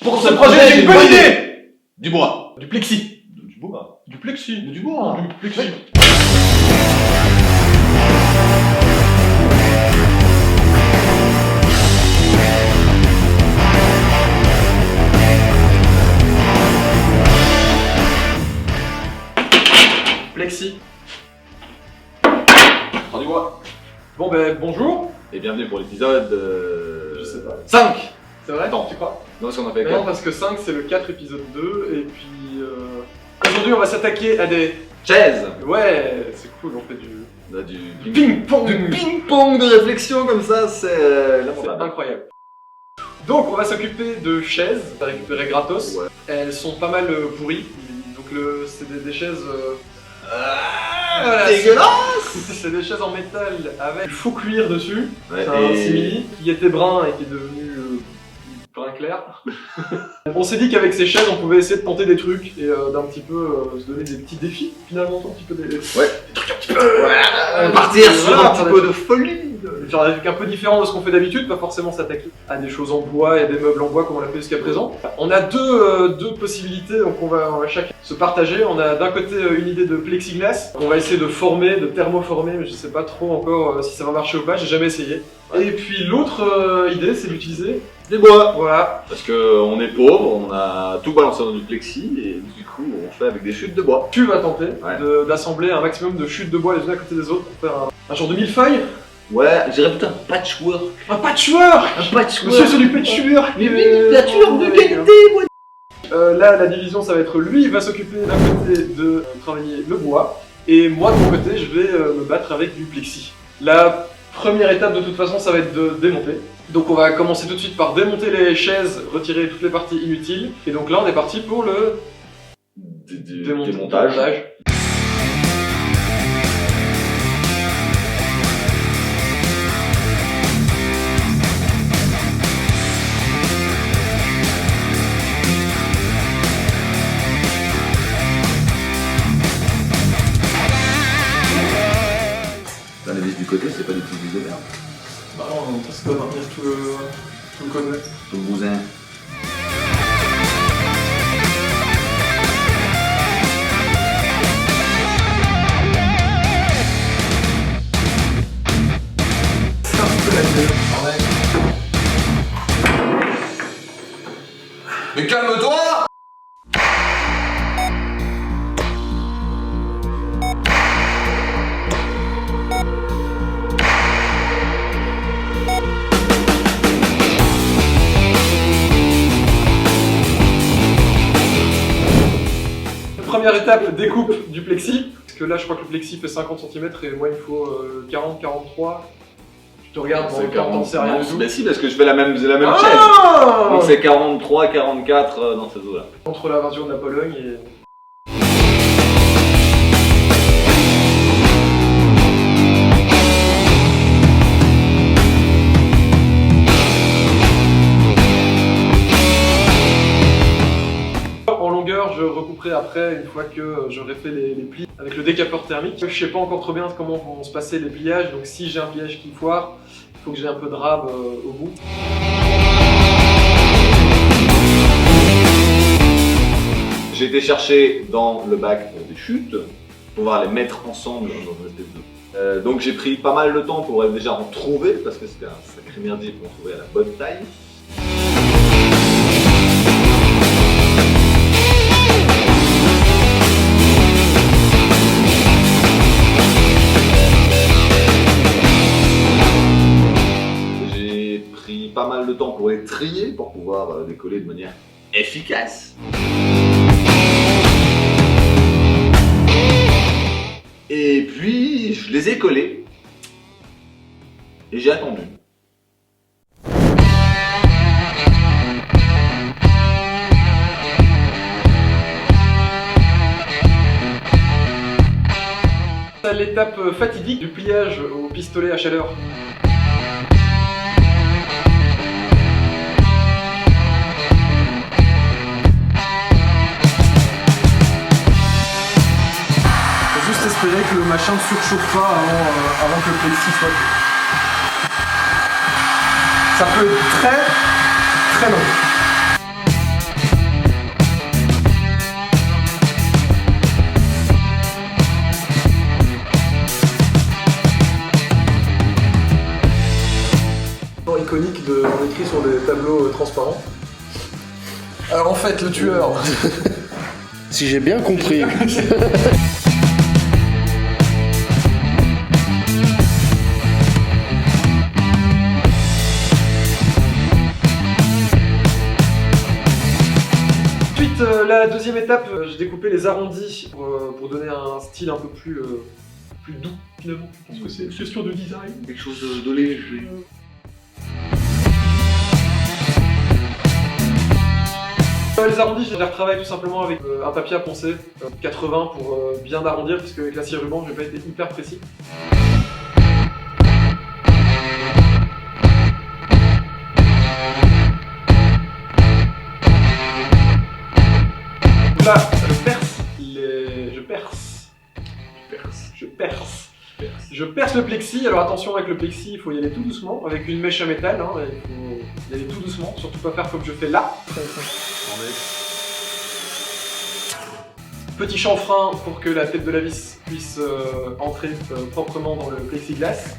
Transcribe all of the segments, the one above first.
Pour ce projet, j'ai une bonne idée. Du bois. Du plexi. Du bois. Du plexi. Du bois. Du plexi. Plexi. Prends du bois. Bon ben bonjour. Et bienvenue pour l'épisode... Je sais pas. 5. C'est vrai? Attends. Tu crois? Non, parce qu'on en fait Non, 4. parce que 5 c'est le 4 épisode 2 et puis aujourd'hui on va s'attaquer à des... Chaise. Ouais, c'est cool, on fait du On a du ping-pong. ping-pong de réflexion comme ça, c'est C'est lamentable. incroyable. Donc on va s'occuper de chaises à récupérer gratos. Ouais. Elles sont pas mal pourries, donc c'est des chaises... voilà, dégueulasse. c'est des chaises en métal avec du faux cuir dessus. Ouais, C'est un et- simili qui était brun et qui est devenu brun clair. On s'est dit qu'avec ces chaises on pouvait essayer de tenter des trucs et d'un petit peu se donner des petits défis finalement, un petit peu des... Ouais. Voilà, Partir sur voilà, un petit peu de folie. Faire des trucs un peu différents de ce qu'on fait d'habitude, pas forcément s'attaquer à des choses en bois et à des meubles en bois comme on l'a fait jusqu'à présent. On a deux possibilités, donc on va chacun se partager. On a d'un côté une idée de plexiglas, qu'on va essayer de former, de thermoformer, mais je sais pas trop encore si ça va marcher ou pas, j'ai jamais essayé. Ouais. Et puis l'autre idée, c'est d'utiliser, Des bois. voilà, Parce que on est pauvre, on a tout balancé dans du plexi et du coup on fait avec des chutes de bois. tu vas tenter Ouais. d'assembler un maximum de chutes de bois les unes à côté des autres pour faire un genre de millefeuille. Ouais, j'irais plutôt un patchwork. Un patchwork. Un patchwork. Monsieur, c'est du patchwork. Mais miniature de qualité, moi. Là, la division, ça va être lui, il va s'occuper d'un côté de travailler le bois, et moi, de mon côté, je vais me battre avec du plexi. La première étape, de toute façon, ça va être de démonter. Donc on va commencer tout de suite par démonter les chaises, retirer toutes les parties inutiles, et donc là, on est parti pour le Démontage. Dans les vis du côté, c'est pas des petites vis de merde. Bah non, parce qu'on va maintenir tout le connu. Tout le bousin. C'est un peu la gueule. Mais calme-toi! Première étape, découpe du plexi. Parce que là, je crois que le plexi fait 50 cm et moi, il me faut 40-43. Je te regarde, C'est bon, 40, c'est rien du tout. Mais si, parce que je fais la même chaise. Ah Donc c'est 43, 44 dans ces eaux-là. Entre l'invasion de la Pologne et... En longueur, je recouperai après, une fois que j'aurai fait les plis avec le décapeur thermique. Je sais pas encore trop bien comment vont se passer les pliages, donc si j'ai un pliage qui foire, il faut que j'ai un peu de rab au bout. J'ai été chercher dans le bac des chutes pour pouvoir les mettre ensemble dans une espèce de... donc j'ai pris pas mal de temps pour déjà en trouver parce que c'était un sacré merdier pour en trouver à la bonne taille. J'ai pris pas mal de temps pour les trier pour pouvoir les coller de manière efficace. Et puis, je les ai collés. Et j'ai attendu. C'est l'étape fatidique du pliage au pistolet à chaleur. Faut juste espérer que le machin ne surchauffe pas avant que le plexi soit cuit. Ça peut être très très long. iconique on écrit sur des tableaux transparents. Alors en fait, le tueur... Si j'ai bien compris. Ensuite, la deuxième étape, j'ai découpé les arrondis pour donner un style un peu plus doux finalement. Je pense que c'est une question de design. Quelque chose de léger. Les arrondis, je les retravaille tout simplement avec un papier à poncer 80 pour bien arrondir, parce qu'avec la scie ruban, je vais pas être hyper précis. Là, je perce le plexi. Alors attention, avec le plexi, il faut y aller tout doucement, avec une mèche à métal, hein, il faut y aller tout doucement, surtout pas faire comme je fais là. Petit chanfrein pour que la tête de la vis puisse entrer proprement dans le plexiglas.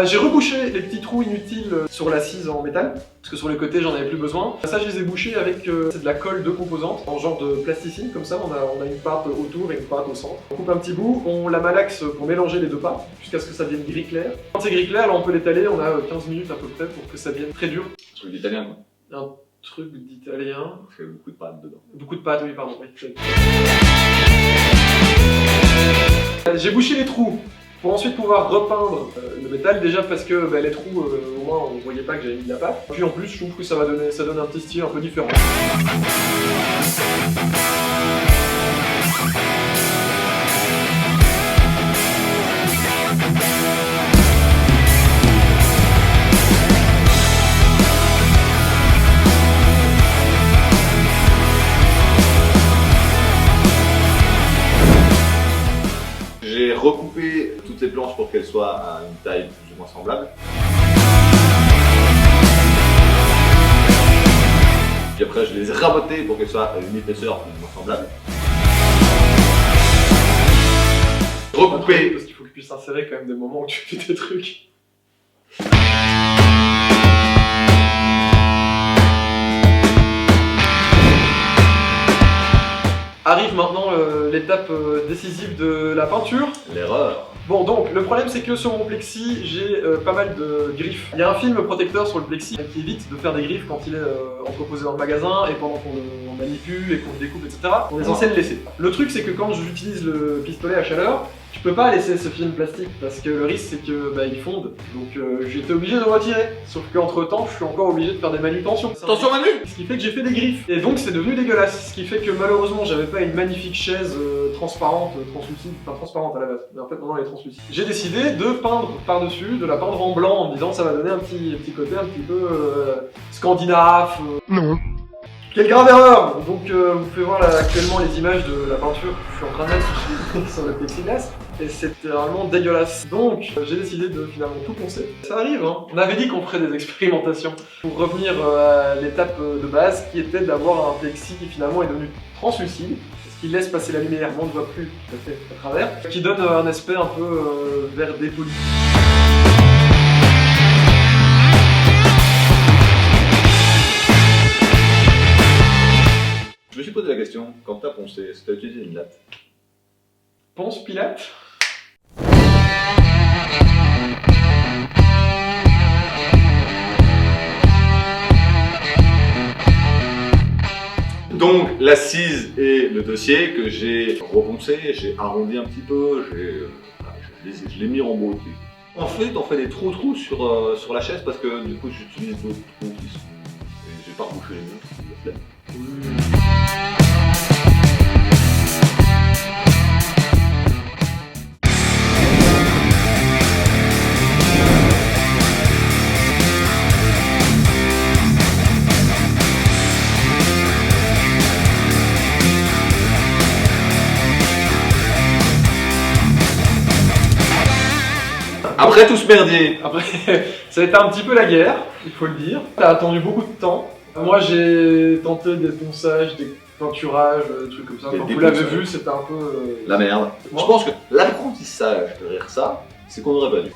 J'ai rebouché les petits trous inutiles sur l'assise en métal, parce que sur les côtés j'en avais plus besoin. Ça, je les ai bouchés avec c'est de la colle de composante, en genre de plasticine, comme ça on a une pâte autour et une pâte au centre. On coupe un petit bout, on la malaxe pour mélanger les deux pâtes, jusqu'à ce que ça devienne gris clair. Quand c'est gris clair, là on peut l'étaler, on a 15 minutes à peu près pour que ça devienne très dur. Un truc d'italien quoi. Un truc d'italien... On fait beaucoup de pâtes dedans. Beaucoup de pâtes, oui, pardon. Oui. J'ai bouché les trous pour ensuite pouvoir repeindre le métal, déjà parce que les trous, au moins on voyait pas que j'avais mis de la pâte. Puis en plus je trouve que ça donne un petit style un peu différent. J'ai recoupé toutes les planches pour qu'elles soient à une taille plus ou moins semblable. Puis après je les ai rabotées pour qu'elles soient à une épaisseur plus ou moins semblable. Recoupé. Parce qu'il faut que tu puisses insérer quand même des moments où tu fais tes trucs. Arrive maintenant l'étape décisive de la peinture. L'erreur. Bon, donc le problème c'est que sur mon plexi j'ai pas mal de griffes. Il y a un film protecteur sur le plexi qui évite de faire des griffes quand il est entreposé dans le magasin et pendant qu'on le manipule et qu'on le découpe, etc. On est censé le laisser. Le truc c'est que quand j'utilise le pistolet à chaleur, je peux pas laisser ce film plastique parce que le risque c'est que il fonde. Donc j'étais obligé de le retirer. Sauf qu'entre temps je suis encore obligé de faire des manutentions. Attention Manu. Ce qui fait que j'ai fait des griffes. Et donc c'est devenu dégueulasse. Ce qui fait que malheureusement j'avais pas une magnifique chaise transparente, translucide, enfin transparente à la base. Mais en fait maintenant elle est translucide. J'ai décidé de peindre par-dessus, de la peindre en blanc en me disant ça va donner un petit côté un petit peu scandinave. Non. Quelle grave erreur! Donc vous pouvez voir là, actuellement les images de la peinture que je suis en train de mettre sur le plexiglas. Et c'est vraiment dégueulasse. Donc j'ai décidé de finalement tout poncer. Ça arrive, hein. On avait dit qu'on ferait des expérimentations. Pour revenir à l'étape de base qui était d'avoir un plexi qui finalement est devenu translucide. Ce qui laisse passer la lumière, mais on ne voit plus tout à fait à travers. Qui donne un aspect un peu vert dépoli. Je me suis posé la question, quand t'as poncé, est-ce que t'as utilisé une latte? Ponce Pilate. Donc l'assise et le dossier que j'ai reponcé, j'ai arrondi un petit peu, je l'ai mis en beauté. En fait, on fait des trous sur la chaise parce que du coup, j'utilise d'autres trous qui sont. Et j'ai pas rebouché les miens, s'il vous plaît. Après tout ce merdier, Après, ça a été un petit peu la guerre, il faut le dire. T'as attendu beaucoup de temps. Moi, j'ai tenté des ponçages, des peinturages, des trucs comme ça. Des Quand vous l'avez déponçages. vu, c'était un peu... la merde. Moi Je pense que l'apprentissage derrière ça, c'est qu'on aurait pas dû.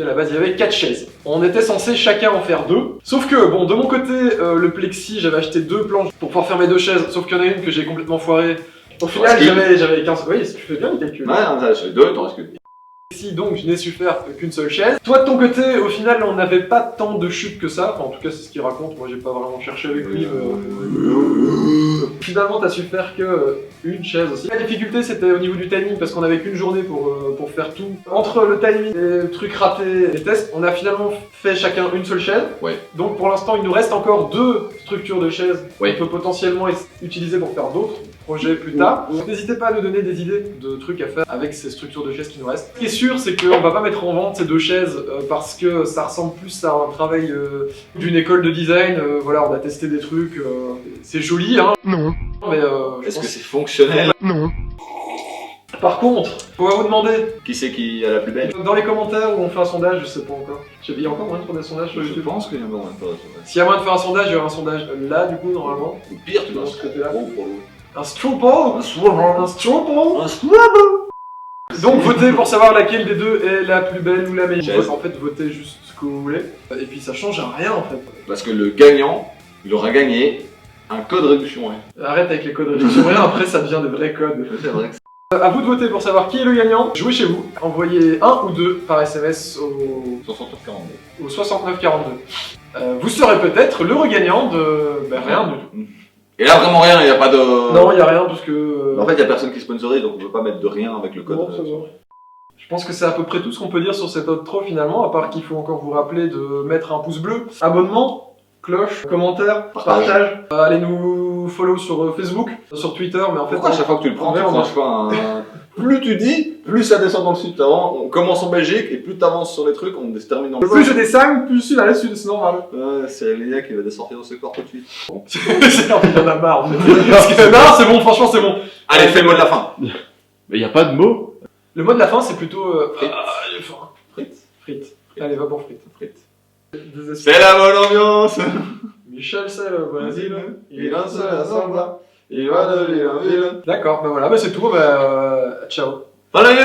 À la base, il y avait 4 chaises. On était censé chacun en faire 2. Sauf que, bon, de mon côté, le plexi, j'avais acheté 2 planches pour pouvoir faire mes 2 chaises. Sauf qu'il y en a une que j'ai complètement foirée. Au final, j'avais 15... Oui, tu fais bien le calcul. Ouais, non, ça, j'ai deux, t'en restes que. Si donc je n'ai su faire qu'une seule chaise. Toi de ton côté, au final, on n'avait pas tant de chutes que ça. Enfin, en tout cas, c'est ce qu'il raconte. Moi, j'ai pas vraiment cherché avec lui. Finalement, t'as su faire que une chaise aussi. La difficulté, c'était au niveau du timing parce qu'on avait qu'une journée pour faire tout. Entre le timing, les trucs ratés, les tests, on a finalement fait chacun une seule chaise. Ouais. Donc pour l'instant, il nous reste encore 2 structures de chaises Ouais. qu'on peut potentiellement utiliser pour faire d'autres projets plus tard. N'hésitez pas à nous donner des idées de trucs à faire avec ces structures de chaises qui nous restent. Ce qui est sûr, c'est qu'on va pas mettre en vente ces 2 chaises parce que ça ressemble plus à un travail d'une école de design. Voilà, on a testé des trucs. C'est joli, hein. Non. Mais Est-ce que c'est fonctionnel? Non. par contre, faut vous demander Qui c'est qui a la plus belle? dans les commentaires où on fait un sondage, je sais pas encore. Il y a encore moyen de faire des sondages sur Je YouTube. pense qu'il y a moyen de faire ça. S'il y a moyen de faire un sondage, il y aura un sondage là, du coup, normalement. Ou pire, tu Dans dois ce côté-là. pour l'eau. Un straw ball. Un straw ball. Donc votez pour savoir laquelle des deux est la plus belle ou la meilleure. Chaise. En fait, votez juste ce que vous voulez. Et puis ça change rien en fait. Parce que le gagnant, il aura gagné un code réduction. Ouais. Arrête avec les codes réduction rien, après ça devient des vrais codes. C'est vrai que À vous de voter pour savoir qui est le gagnant. Jouez chez vous. Envoyez 1 ou 2 par SMS c'est 69,42. au 6942. Vous serez peut-être le regagnant de... Ben, rien du tout. Et là, vraiment rien, il n'y a pas de. Non, il n'y a rien parce que... En fait, il n'y a personne qui sponsorise, donc on ne peut pas mettre de rien avec le code. Non, c'est bon. Je pense que c'est à peu près tout ce qu'on peut dire sur cette outro finalement, à part qu'il faut encore vous rappeler de mettre un pouce bleu, abonnement, cloche, commentaire, partage. Allez nous follow sur Facebook, sur Twitter, mais en fait... Pourquoi à chaque fois que tu le prends, Ouais, tu on franchis pas un. Plus tu dis, plus ça descend dans le sud. On commence en Belgique et plus tu avances sur les trucs, on se termine dans le Plus je descends, plus il a la suite, c'est normal. Ouais, c'est Léa qui va descendre au secours tout de suite. C'est il y en a marre. Parce que, non, c'est bon, franchement, c'est bon. Allez, fais le mot de la fin. Mais y a pas de mots. Le mot de la fin, c'est plutôt... Frites. il est fort. Frites. Frites. Allez, va pour frites. Frites. C'est la bonne ambiance. Michel, c'est le Brésil. Il lance la samba. Il va de ville en ville. D'accord, bah voilà, bah c'est tout, bah ciao. Allez,